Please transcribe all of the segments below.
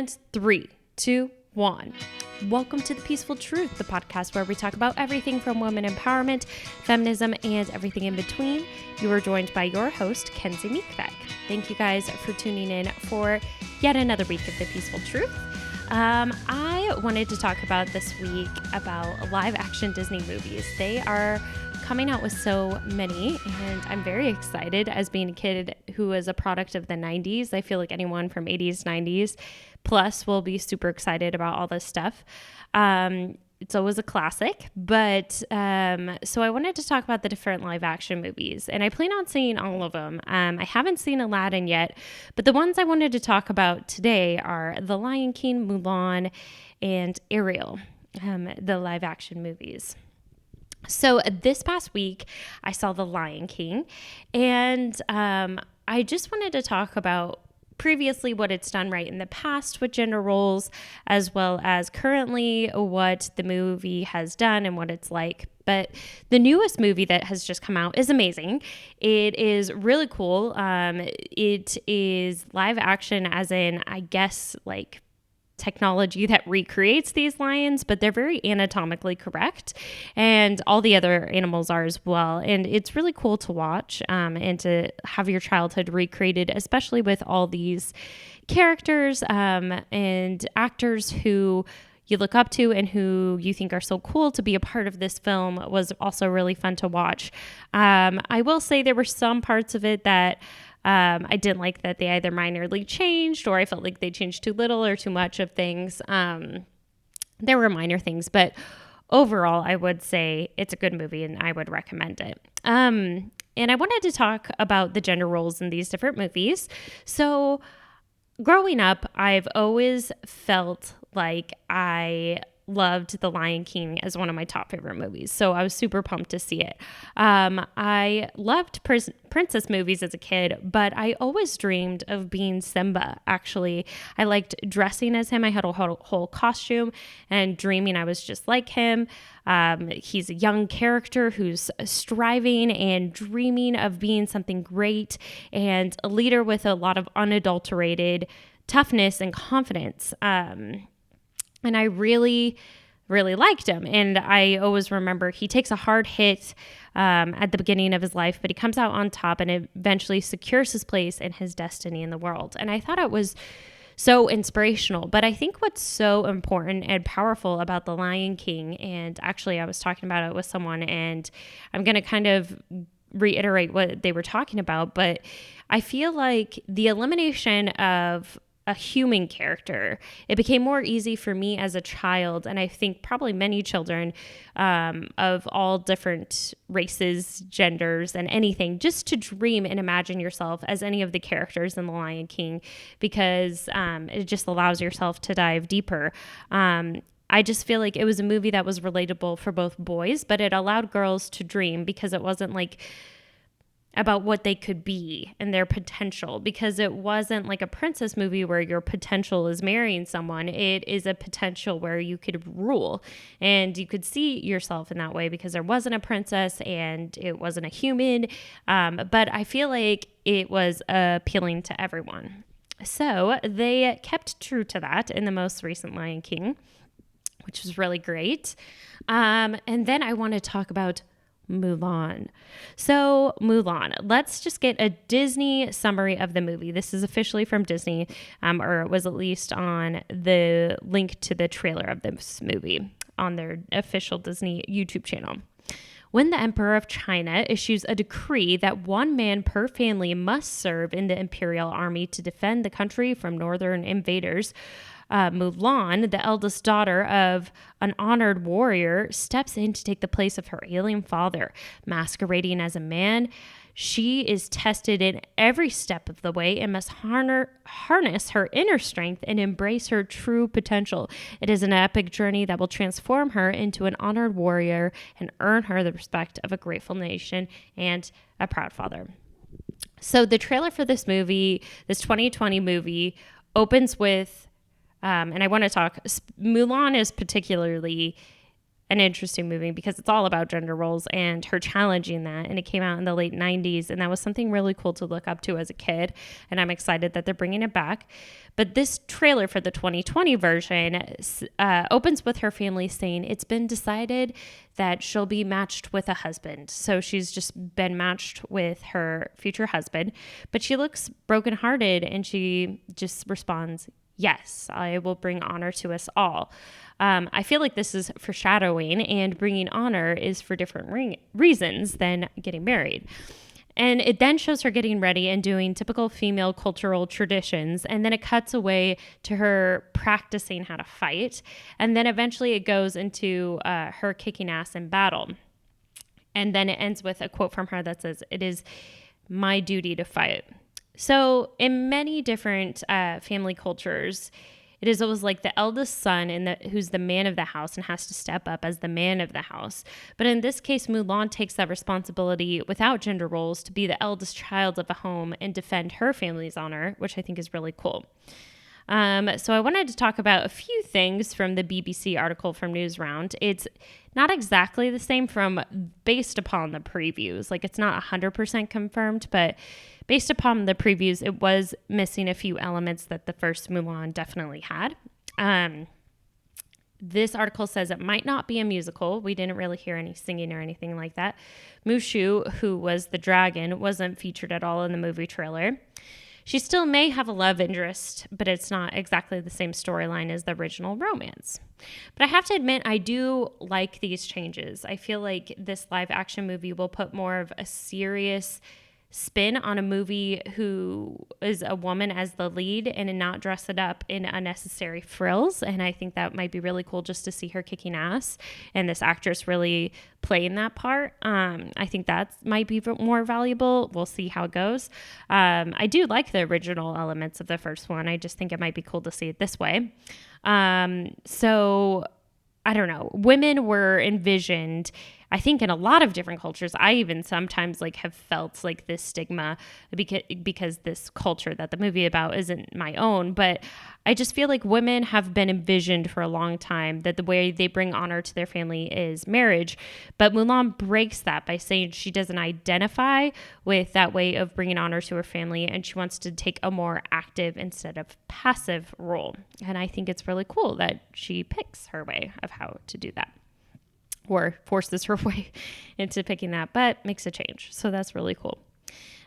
And 3, 2, 1. Welcome to The Peaceful Truth, the podcast where we talk about everything from women empowerment, feminism, and everything in between. You are joined by your host, Kenzie Meekbeck. Thank you guys for tuning in for yet another week of The Peaceful Truth. I wanted to talk about this week about live action Disney movies. They are coming out with so many, and I'm very excited as being a kid who is a product of the 90s. I feel like anyone from 80s, 90s plus will be super excited about all this stuff. It's always a classic, but so I wanted to talk about the different live action movies, and I plan on seeing all of them. I haven't seen Aladdin yet, but the ones I wanted to talk about today are The Lion King, Mulan, and Ariel, the live action movies. So this past week, I saw The Lion King, and I just wanted to talk about previously what it's done right in the past with gender roles, as well as currently what the movie has done and what it's like. But the newest movie that has just come out is amazing. It is really cool. It is live action, as in, I guess, like technology that recreates these lions, but they're very anatomically correct, and all the other animals are as well. And it's really cool to watch and to have your childhood recreated, especially with all these characters and actors who you look up to and who you think are so cool. To be a part of this film was also really fun to watch. I will say there were some parts of it that I didn't like, that they either minorly changed, or I felt like they changed too little or too much of things. There were minor things, but overall, I would say it's a good movie and I would recommend it. And I wanted to talk about the gender roles in these different movies. So growing up, I've always felt like I loved The Lion King as one of my top favorite movies. So I was super pumped to see it. I loved princess movies as a kid, but I always dreamed of being Simba, actually. I liked dressing as him. I had a whole costume and dreaming I was just like him. He's a young character who's striving and dreaming of being something great, and a leader with a lot of unadulterated toughness and confidence. And I really, really liked him. And I always remember he takes a hard hit at the beginning of his life, but he comes out on top and eventually secures his place and his destiny in the world. And I thought it was so inspirational. But I think what's so important and powerful about The Lion King, and actually I was talking about it with someone, and I'm going to kind of reiterate what they were talking about, but I feel like the elimination of a human character, it became more easy for me as a child, and I think probably many children of all different races, genders, and anything, just to dream and imagine yourself as any of the characters in The Lion King, because it just allows yourself to dive deeper. I just feel like it was a movie that was relatable for both boys, but it allowed girls to dream, because it wasn't like about what they could be and their potential, because it wasn't like a princess movie where your potential is marrying someone. It is a potential where you could rule, and you could see yourself in that way, because there wasn't a princess and it wasn't a human. But I feel like it was appealing to everyone. So they kept true to that in the most recent Lion King, which was really great. And then I want to talk about Mulan. So Mulan, let's just get a Disney summary of the movie. This is officially from Disney, or it was at least on the link to the trailer of this movie on their official Disney YouTube channel. When the Emperor of China issues a decree that one man per family must serve in the imperial army to defend the country from northern invaders, Mulan, the eldest daughter of an honored warrior, steps in to take the place of her alien father. Masquerading as a man, she is tested in every step of the way and must harness her inner strength and embrace her true potential. It is an epic journey that will transform her into an honored warrior and earn her the respect of a grateful nation and a proud father. So the trailer for this movie, this 2020 movie, opens with and I want to talk, Mulan is particularly an interesting movie because it's all about gender roles and her challenging that. And it came out in the late 90s. And that was something really cool to look up to as a kid. And I'm excited that they're bringing it back. But this trailer for the 2020 version opens with her family saying it's been decided that she'll be matched with a husband. So she's just been matched with her future husband. But she looks brokenhearted and she just responds, "Yes, I will bring honor to us all." I feel like this is foreshadowing, and bringing honor is for different reasons than getting married. And it then shows her getting ready and doing typical female cultural traditions. And then it cuts away to her practicing how to fight. And then eventually it goes into her kicking ass in battle. And then it ends with a quote from her that says, "It is my duty to fight." So in many different family cultures, it is always like the eldest son who's the man of the house and has to step up as the man of the house. But in this case, Mulan takes that responsibility without gender roles to be the eldest child of a home and defend her family's honor, which I think is really cool. So I wanted to talk about a few things from the BBC article from Newsround. It's not exactly the same based upon the previews. Like, it's not 100% confirmed, but based upon the previews, it was missing a few elements that the first Mulan definitely had. This article says it might not be a musical. We didn't really hear any singing or anything like that. Mushu, who was the dragon, wasn't featured at all in the movie trailer. She still may have a love interest, but it's not exactly the same storyline as the original romance. But I have to admit, I do like these changes. I feel like this live action movie will put more of a serious spin on a movie who is a woman as the lead and not dress it up in unnecessary frills. And I think that might be really cool just to see her kicking ass and this actress really playing that part. I think that might be more valuable. We'll see how it goes. I do like the original elements of the first one. I just think it might be cool to see it this way. So I don't know. Women were envisioned, I think, in a lot of different cultures. I even sometimes have felt like this stigma because this culture that the movie about isn't my own. But I just feel like women have been envisioned for a long time that the way they bring honor to their family is marriage. But Mulan breaks that by saying she doesn't identify with that way of bringing honor to her family, and she wants to take a more active instead of passive role. And I think it's really cool that she picks her way of how to do that, or forces her way into picking that, but makes a change. So that's really cool.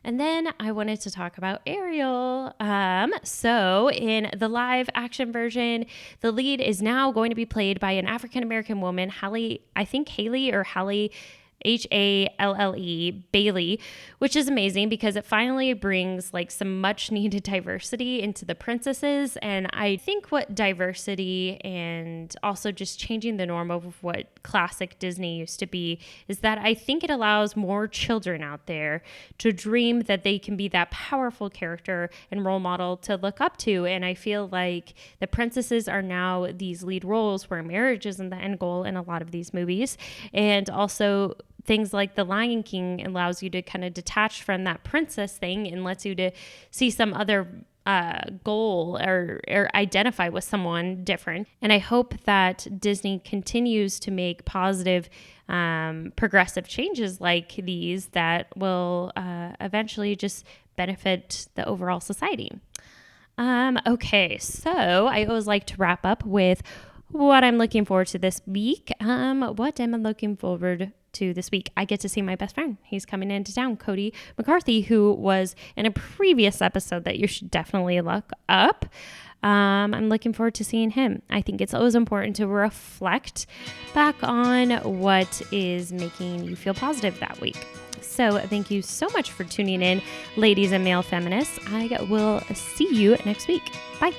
And then I wanted to talk about Ariel. So in the live action version, the lead is now going to be played by an African-American woman, Halle Bailey, which is amazing because it finally brings some much needed diversity into the princesses. And I think what diversity and also just changing the norm of what classic Disney used to be is that I think it allows more children out there to dream that they can be that powerful character and role model to look up to. And I feel like the princesses are now these lead roles where marriage isn't the end goal in a lot of these movies. And also things like The Lion King allows you to kind of detach from that princess thing and lets you to see some other goal or identify with someone different. And I hope that Disney continues to make positive, progressive changes like these that will eventually just benefit the overall society. Okay, so I always like to wrap up with what I'm looking forward to this week. What am I looking forward to this week? I get to see my best friend. He's coming into town, Cody McCarthy, who was in a previous episode that you should definitely look up. I'm looking forward to seeing him. I think it's always important to reflect back on what is making you feel positive that week. So thank you so much for tuning in, ladies and male feminists. I will see you next week. Bye.